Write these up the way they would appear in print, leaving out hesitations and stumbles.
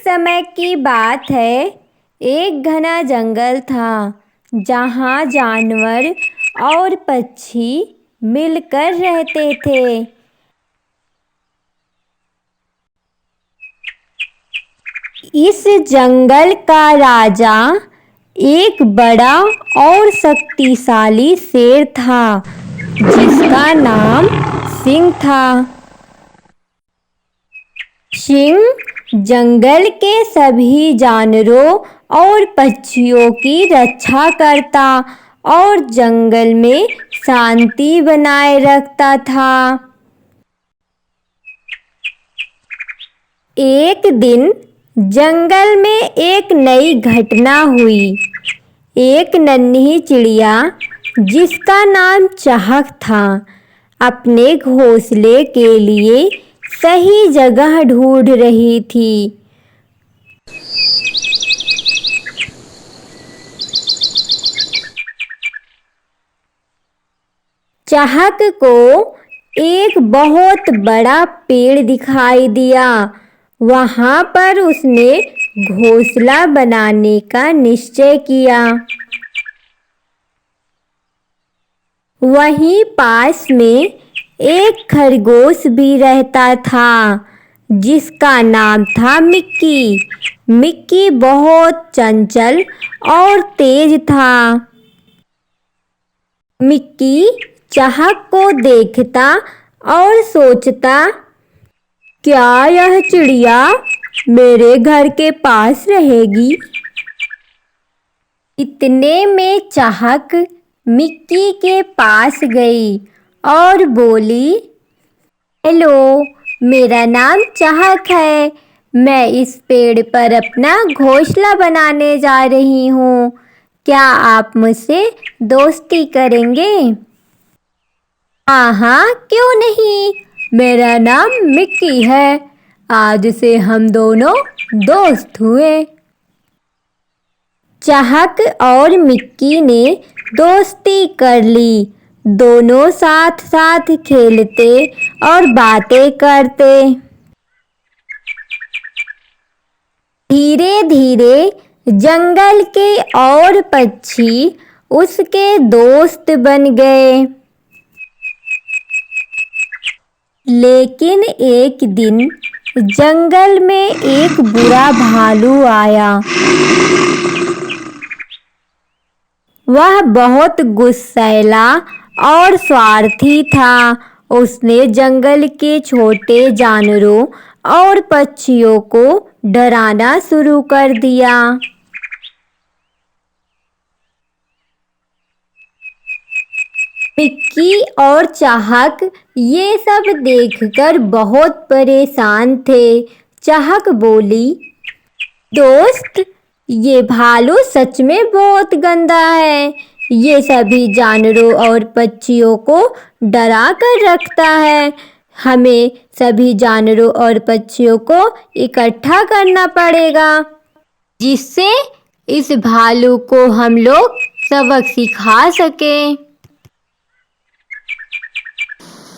समय की बात है। एक घना जंगल था जहाँ जानवर और पक्षी मिलकर रहते थे। इस जंगल का राजा एक बड़ा और शक्तिशाली शेर था जिसका नाम सिंह था। सिंह जंगल के सभी जानवरों और पक्षियों की रक्षा करता और जंगल में शांति बनाए रखता था। एक दिन जंगल में एक नई घटना हुई। एक नन्ही चिड़िया जिसका नाम चहक था अपने घोंसले के लिए सही जगह ढूंढ रही थी। चहक को एक बहुत बड़ा पेड़ दिखाई दिया। वहां पर उसने घोंसला बनाने का निश्चय किया। वहीं पास में एक खरगोश भी रहता था जिसका नाम था मिक्की। मिक्की बहुत चंचल और तेज था। मिक्की चहक को देखता और सोचता, क्या यह चिड़िया मेरे घर के पास रहेगी? इतने में चहक मिक्की के पास गई और बोली, हेलो, मेरा नाम चहक है। मैं इस पेड़ पर अपना घोंसला बनाने जा रही हूँ। क्या आप मुझसे दोस्ती करेंगे? हाँ हाँ, क्यों नहीं। मेरा नाम मिक्की है। आज से हम दोनों दोस्त हुए। चहक और मिक्की ने दोस्ती कर ली। दोनों साथ साथ खेलते और बातें करते। धीरे धीरे जंगल के और पक्षी उसके दोस्त बन गए। लेकिन एक दिन जंगल में एक बुरा भालू आया। वह बहुत गुस्सैला और स्वार्थी था। उसने जंगल के छोटे जानवरों और पक्षियों को डराना शुरू कर दिया। मिक्की और चहक ये सब देखकर बहुत परेशान थे। चहक बोली, दोस्त, ये भालू सच में बहुत गंदा है। ये सभी जानवरों और पक्षियों को डरा कर रखता है। हमें सभी जानवरों और पक्षियों को इकट्ठा करना पड़ेगा जिससे इस भालू को हम लोग सबक सिखा सकें।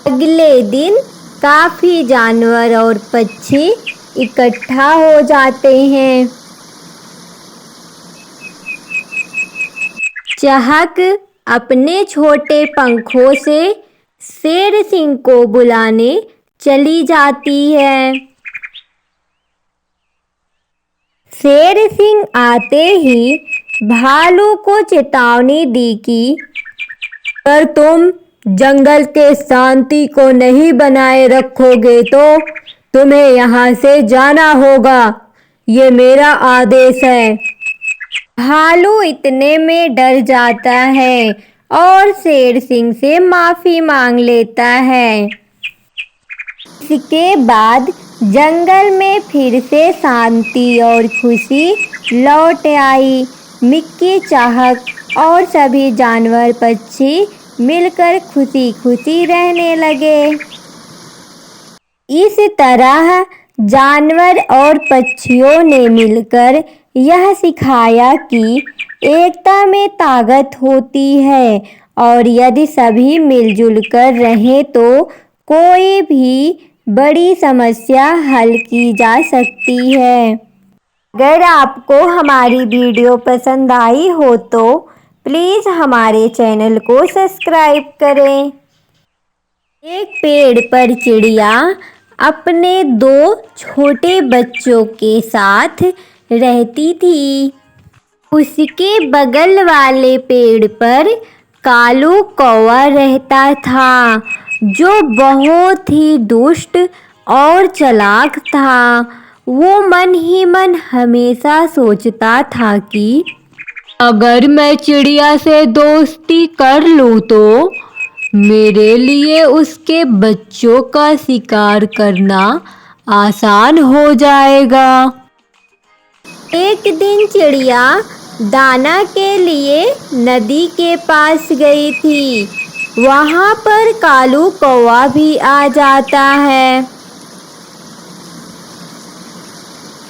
अगले दिन काफी जानवर और पक्षी इकट्ठा हो जाते हैं। चहक अपने छोटे पंखों से शेर सिंह को बुलाने चली जाती है। शेर सिंह आते ही भालू को चेतावनी दी कि अगर तुम जंगल के शांति को नहीं बनाए रखोगे तो तुम्हें यहाँ से जाना होगा। ये मेरा आदेश है। भालू इतने में डर जाता है और शेर सिंह से माफी मांग लेता है। इसके बाद जंगल में फिर से शांति और खुशी लौट आई। मिक्की, चहक और सभी जानवर पक्षी मिलकर खुशी खुशी रहने लगे। इस तरह जानवर और पक्षियों ने मिलकर यह सिखाया कि एकता में ताकत होती है और यदि सभी मिलजुल कर रहें तो कोई भी बड़ी समस्या हल की जा सकती है। अगर आपको हमारी वीडियो पसंद आई हो तो प्लीज़ हमारे चैनल को सब्सक्राइब करें। एक पेड़ पर चिड़िया अपने दो छोटे बच्चों के साथ रहती थी। उसके बगल वाले पेड़ पर कालू कौवा रहता था, जो बहुत ही दुष्ट और चालाक था। वो मन ही मन हमेशा सोचता था कि अगर मैं चिड़िया से दोस्ती कर लूँ तो मेरे लिए उसके बच्चों का शिकार करना आसान हो जाएगा। एक दिन चिड़िया दाना के लिए नदी के पास गई थी। वहाँ पर कालू कौवा भी आ जाता है।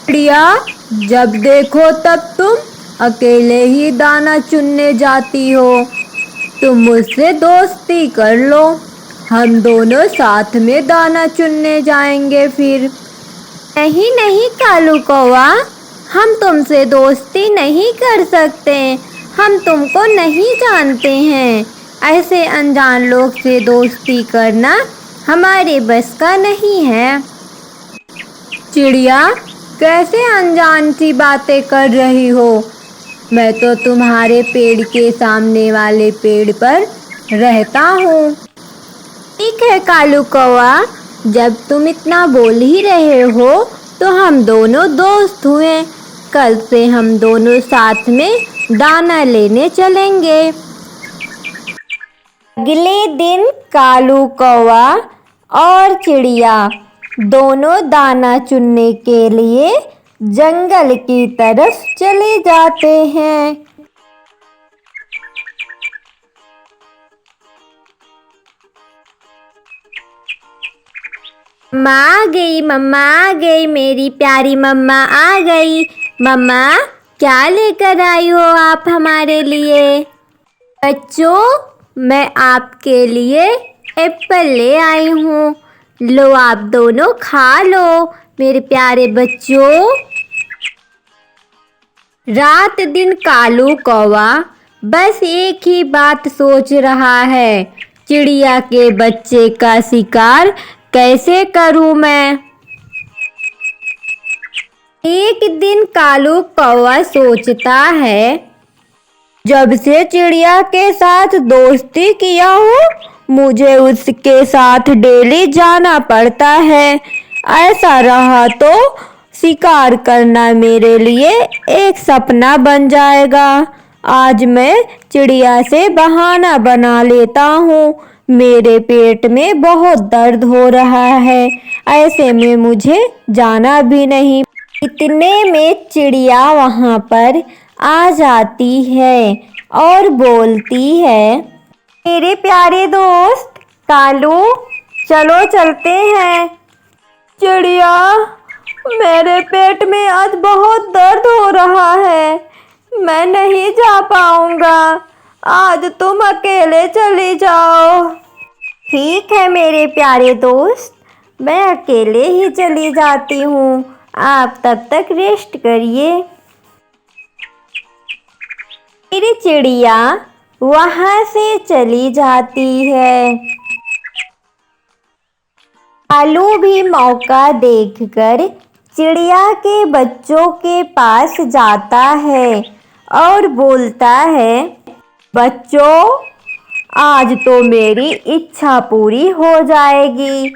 चिड़िया, जब देखो तब तुम अकेले ही दाना चुनने जाती हो। तुम मुझसे दोस्ती कर लो, हम दोनों साथ में दाना चुनने जाएंगे फिर। नहीं नहीं कालू कौवा, हम तुमसे दोस्ती नहीं कर सकते। हम तुमको नहीं जानते हैं। ऐसे अनजान लोग से दोस्ती करना हमारे बस का नहीं है। चिड़िया, कैसे अनजान सी बातें कर रही हो? मैं तो तुम्हारे पेड़ के सामने वाले पेड़ पर रहता हूँ। ठीक है कालू कौवा, जब तुम इतना बोल ही रहे हो तो हम दोनों दोस्त हुए। कल से हम दोनों साथ में दाना लेने चलेंगे। अगले दिन कालू कौवा और चिड़िया दोनों दाना चुनने के लिए जंगल की तरफ चले जाते हैं। मम्मा आ गई, मम्मा आ गई, मेरी प्यारी मम्मा आ गई। मम्मा, क्या लेकर आई हो आप हमारे लिए? बच्चों, मैं आपके लिए एप्पल ले आई हूँ। लो, आप दोनों खा लो मेरे प्यारे बच्चों। रात दिन कालू कौवा बस एक ही बात सोच रहा है, चिड़िया के बच्चे का शिकार कैसे करूं मैं। एक दिन कालू कौवा सोचता है, जब से चिड़िया के साथ दोस्ती किया हो मुझे उसके साथ डेली जाना पड़ता है। ऐसा रहा तो शिकार करना मेरे लिए एक सपना बन जाएगा। आज मैं चिड़िया से बहाना बना लेता हूँ। मेरे पेट में बहुत दर्द हो रहा है, ऐसे में मुझे जाना भी नहीं। इतने में चिड़िया वहाँ पर आ जाती है और बोलती है, मेरे प्यारे दोस्त कालू, चलो चलते हैं। चिड़िया, मेरे पेट में आज बहुत दर्द हो रहा है, मैं नहीं जा पाऊंगा। आज तुम अकेले चली जाओ। ठीक है मेरे प्यारे दोस्त, मैं अकेले ही चली जाती हूँ। आप तब तक रेस्ट करिए। फिर चिड़िया वहाँ से चली जाती है। कालू भी मौका देखकर चिड़िया के बच्चों के पास जाता है और बोलता है, बच्चों, आज तो मेरी इच्छा पूरी हो जाएगी।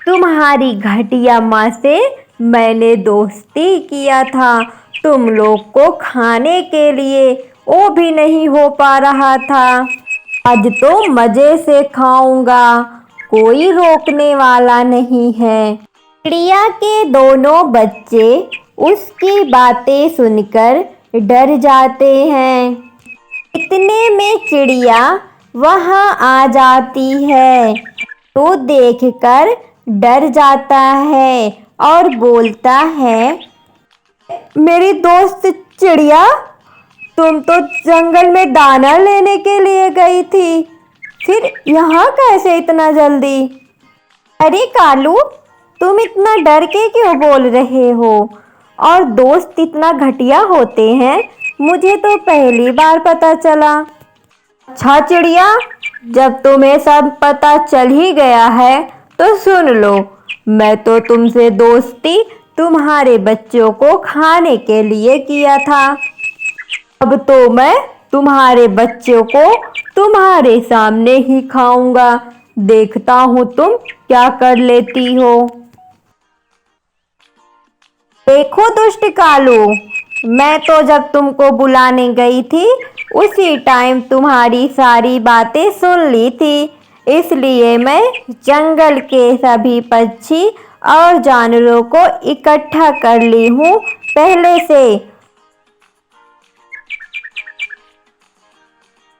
तुम्हारी घटिया माँ से मैंने दोस्ती किया था, तुम लोग को खाने के लिए, वो भी नहीं हो पा रहा था। आज तो मज़े से खाऊंगा, कोई रोकने वाला नहीं है। चिड़िया के दोनों बच्चे उसकी बातें सुनकर डर जाते हैं। इतने में चिड़िया वहाँ आ जाती है तो देखकर डर जाता है और बोलता है, मेरी दोस्त चिड़िया, तुम तो जंगल में दाना लेने के लिए गई थी, फिर यहाँ कैसे इतना जल्दी? अरे कालू, तुम इतना डर के क्यों बोल रहे हो? और दोस्त इतना घटिया होते हैं, मुझे तो पहली बार पता चला। अच्छा चिड़िया, जब तुम्हें सब पता चल ही गया है तो सुन लो, मैं तो तुमसे दोस्ती तुम्हारे बच्चों को खाने के लिए किया था। अब तो मैं तुम्हारे बच्चों को तुम्हारे सामने ही खाऊंगा। देखता हूँ तुम क्या कर लेती हो। देखो दुष्ट कालू, मैं तो जब तुमको बुलाने गई थी उसी टाइम तुम्हारी सारी बातें सुन ली थी, इसलिए मैं जंगल के सभी पक्षी और जानवरों को इकट्ठा कर ली हूँ पहले से।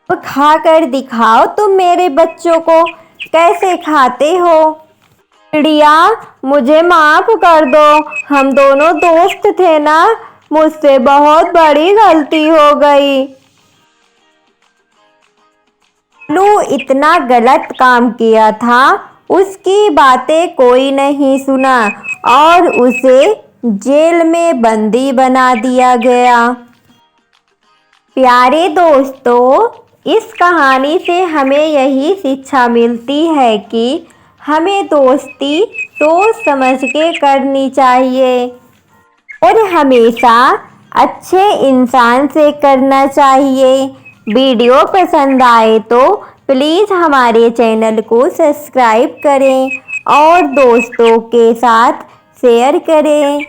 अब खाकर दिखाओ तुम मेरे बच्चों को कैसे खाते हो। चिड़िया, मुझे माफ कर दो, हम दोनों दोस्त थे ना, मुझसे बहुत बड़ी गलती हो गई। कालू इतना गलत काम किया था, उसकी बातें कोई नहीं सुना और उसे जेल में बंदी बना दिया गया। प्यारे दोस्तों, इस कहानी से हमें यही शिक्षा मिलती है कि हमें दोस्ती सोच समझ के करनी चाहिए और हमेशा अच्छे इंसान से करना चाहिए। वीडियो पसंद आए तो प्लीज़ हमारे चैनल को सब्सक्राइब करें और दोस्तों के साथ शेयर करें।